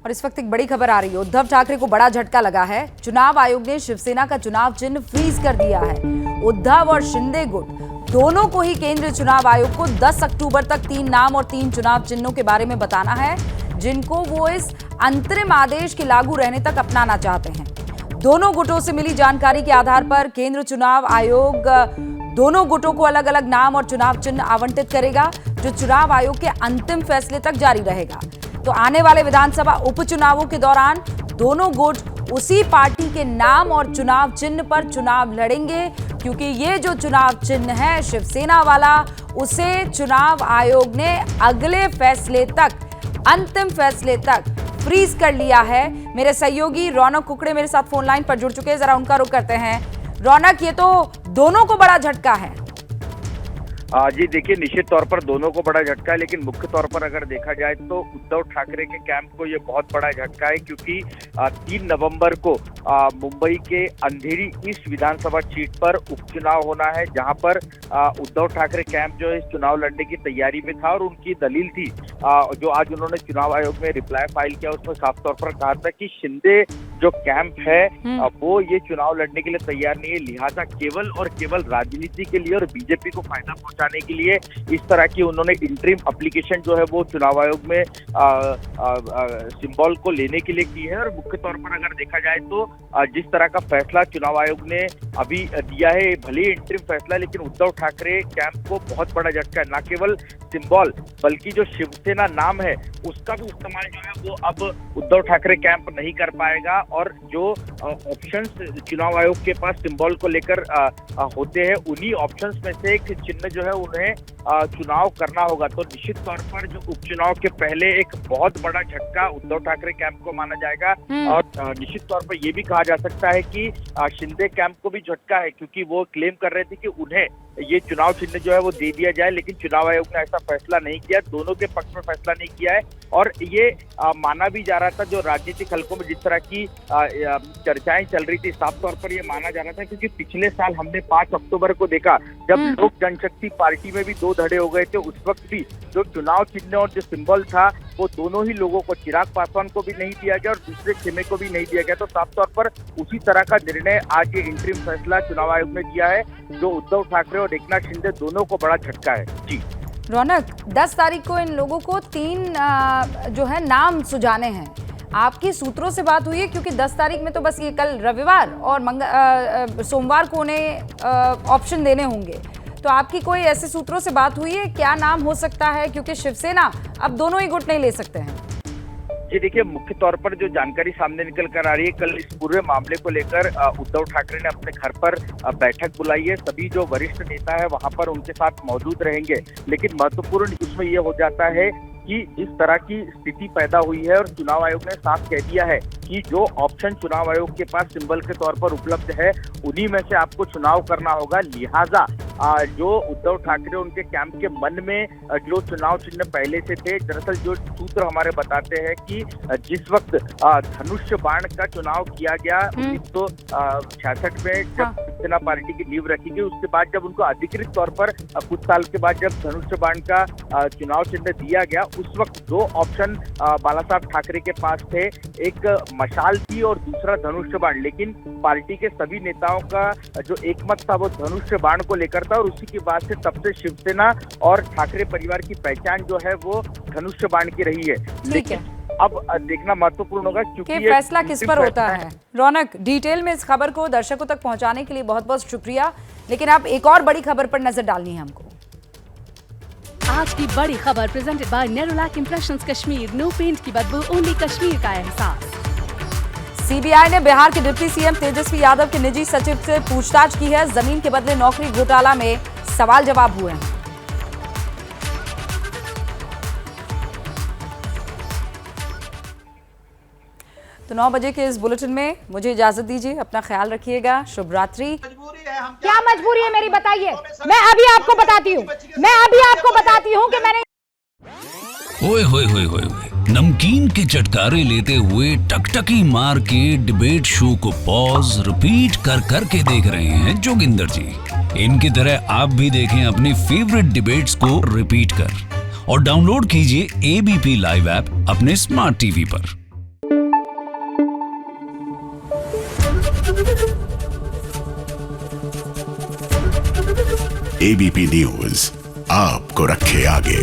और इस वक्त एक बड़ी खबर आ रही है। उद्धव ठाकरे को बड़ा झटका लगा है। चुनाव आयोग ने शिवसेना का चुनाव चिन्ह फ्रीज कर दिया है। उद्धव और शिंदे गुट दोनों को ही केंद्रीय चुनाव आयोग को 10 अक्टूबर तक 3 नाम और 3 चुनाव चिन्हों के बारे में बताना है, जिनको वो इस अंतरिम आदेश के लागू रहने तक अपनाना चाहते हैं। दोनों गुटों से मिली जानकारी के आधार पर केंद्र चुनाव आयोग दोनों गुटों को अलग अलग नाम और चुनाव चिन्ह आवंटित करेगा, जो चुनाव आयोग के अंतिम फैसले तक जारी रहेगा। तो आने वाले विधानसभा उपचुनावों के दौरान दोनों गुट उसी पार्टी के नाम और चुनाव चिन्ह पर चुनाव लड़ेंगे, क्योंकि ये जो चुनाव चिन्ह है शिवसेना वाला, उसे चुनाव आयोग ने अगले फैसले तक, अंतिम फैसले तक फ्रीज कर लिया है। मेरे सहयोगी रौनक कुकड़े मेरे साथ फोन लाइन पर जुड़ चुके हैं, जरा उनका रुख करते हैं। रौनक, ये तो दोनों को बड़ा झटका है। जी देखिए, निश्चित तौर पर दोनों को बड़ा झटका है, लेकिन मुख्य तौर पर अगर देखा जाए तो उद्धव ठाकरे के कैंप को ये बहुत बड़ा झटका है, क्योंकि 3 नवंबर को मुंबई के अंधेरी ईस्ट विधानसभा सीट पर उपचुनाव होना है, जहां पर उद्धव ठाकरे कैंप जो है इस चुनाव लड़ने की तैयारी में था। और उनकी दलील थी जो आज उन्होंने चुनाव आयोग में रिप्लाई फाइल किया, उसमें साफ तौर पर कहा था कि शिंदे जो कैंप है वो ये चुनाव लड़ने के लिए तैयार नहीं है, लिहाजा केवल और केवल राजनीति के लिए और बीजेपी को फायदा पहुंचाने के लिए इस तरह की उन्होंने इंटरिम एप्लीकेशन जो है वो चुनाव आयोग में सिंबल को लेने के लिए की है। और मुख्य तौर पर अगर देखा जाए तो जिस तरह का फैसला चुनाव आयोग ने अभी दिया है, भले ही इंटरिम फैसला, लेकिन उद्धव ठाकरे कैंप को बहुत बड़ा झटका है। न केवल सिंबल बल्कि जो शिवसेना नाम है उसका भी इस्तेमाल जो है वो अब उद्धव ठाकरे कैंप नहीं कर पाएगा। और जो ऑप्शंस चुनाव आयोग के पास सिंबल को लेकर होते हैं, उन्हीं ऑप्शंस में से एक चिन्ह जो है उन्हें चुनाव करना होगा। तो निश्चित तौर पर जो उपचुनाव के पहले एक बहुत बड़ा झटका उद्धव ठाकरे कैंप को माना जाएगा। और निश्चित तौर पर यह भी कहा जा सकता है कि शिंदे कैंप को भी झटका है, क्योंकि वो क्लेम कर रहे थे कि उन्हें ये चुनाव चिन्ह जो है वो दे दिया जाए, लेकिन चुनाव आयोग ने ऐसा फैसला नहीं किया, दोनों के पक्ष में फैसला नहीं किया है। और ये माना भी जा रहा था, जो राजनीतिक हलकों में जिस तरह की चर्चाएं चल रही थी, साफ तौर पर ये माना जा रहा था, क्योंकि पिछले साल हमने 5 अक्टूबर को देखा जब लोक जनशक्ति पार्टी में भी 2 धड़े हो गए थे। उस वक्त भी जो चुनाव चिन्ह और जो सिंबल था वो दोनों ही लोगों को, चिराग पासवान को भी नहीं दिया गया और दूसरे खेमे को भी नहीं दिया गया। तो साफ तौर पर उसी तरह का निर्णय आज ये इंटरिम फैसला चुनाव आयोग ने किया है, जो उद्धव ठाकरे और एकनाथ शिंदे दोनों को बड़ा झटका है। जी रौनक, 10 तारीख को इन लोगों को 3 जो है नाम सुझाने हैं। आपकी सूत्रों से बात हुई है, क्योंकि 10 तारीख में तो बस ये कल रविवार और सोमवार को उन्हें ऑप्शन देने होंगे। तो आपकी कोई ऐसे सूत्रों से बात हुई है, क्या नाम हो सकता है? क्योंकि शिवसेना अब दोनों ही गुट नहीं ले सकते हैं। जी देखिए, मुख्य तौर पर जो जानकारी सामने निकल कर आ रही है, कल इस पूरे मामले को लेकर उद्धव ठाकरे ने अपने घर पर बैठक बुलाई है। सभी जो वरिष्ठ नेता है वहां पर उनके साथ मौजूद रहेंगे, लेकिन महत्वपूर्ण इसमें यह हो जाता है कि जिस तरह की स्थिति पैदा हुई है और चुनाव आयोग ने साफ कह दिया है कि जो ऑप्शन चुनाव आयोग के पास सिंबल के तौर पर उपलब्ध है उन्हीं में से आपको चुनाव करना होगा। लिहाजा जो उद्धव ठाकरे उनके कैंप के मन में जो चुनाव चिन्ह पहले से थे, दरअसल जो सूत्र हमारे बताते हैं कि जिस वक्त धनुष्य बाण का चुनाव किया गया 1966 में, जब शिवसेना पार्टी की नींव रखी गई, उसके बाद जब उनको अधिकृत तौर पर कुछ साल के बाद जब धनुष्य बाण का चुनाव चिन्ह दिया गया, उस वक्त 2 ऑप्शन बाला साहब ठाकरे के पास थे, एक मशाल थी और दूसरा धनुष्य बाण। लेकिन पार्टी के सभी नेताओं का जो एकमत था वो धनुष्य बाण को लेकर था, और उसी के बाद से तब से शिवसेना और ठाकरे परिवार की पहचान जो है वो धनुष्य बाण की रही है। लेकिन अब देखना महत्वपूर्ण होगा क्योंकि ये फैसला किस पर होता है। रौनक, डिटेल में इस खबर को दर्शकों तक पहुंचाने के लिए बहुत बहुत शुक्रिया। लेकिन अब एक और बड़ी खबर पर नजर डालनी है हमको। आज की बड़ी खबर presented by Nerolac impressions Kashmir. No paint की बदबू, ओनली कश्मीर का एहसास। सीबीआई ने बिहार के डिप्टी सीएम तेजस्वी यादव के निजी सचिव से पूछताछ की है। जमीन के बदले नौकरी घोटाला में सवाल जवाब हुए हैं। तो 9 बजे के इस बुलेटिन में मुझे इजाजत दीजिए। अपना ख्याल रखिएगा। शुभ रात्रि। क्या मजबूरी है मेरी, बताइए। मैं अभी आपको बताती हूँ कि मैंने ओए होए होए होए नमकीन के चटकारे लेते हुए टकटकी मार के डिबेट शो को पॉज रिपीट कर करके देख रहे हैं जोगिंदर जी। इनकी तरह आप भी देखें अपनी फेवरेट डिबेट्स को रिपीट कर और डाउनलोड कीजिए एबीपी लाइव ऐप अपने स्मार्ट टीवी पर। एबीपी न्यूज आपको रखे आगे।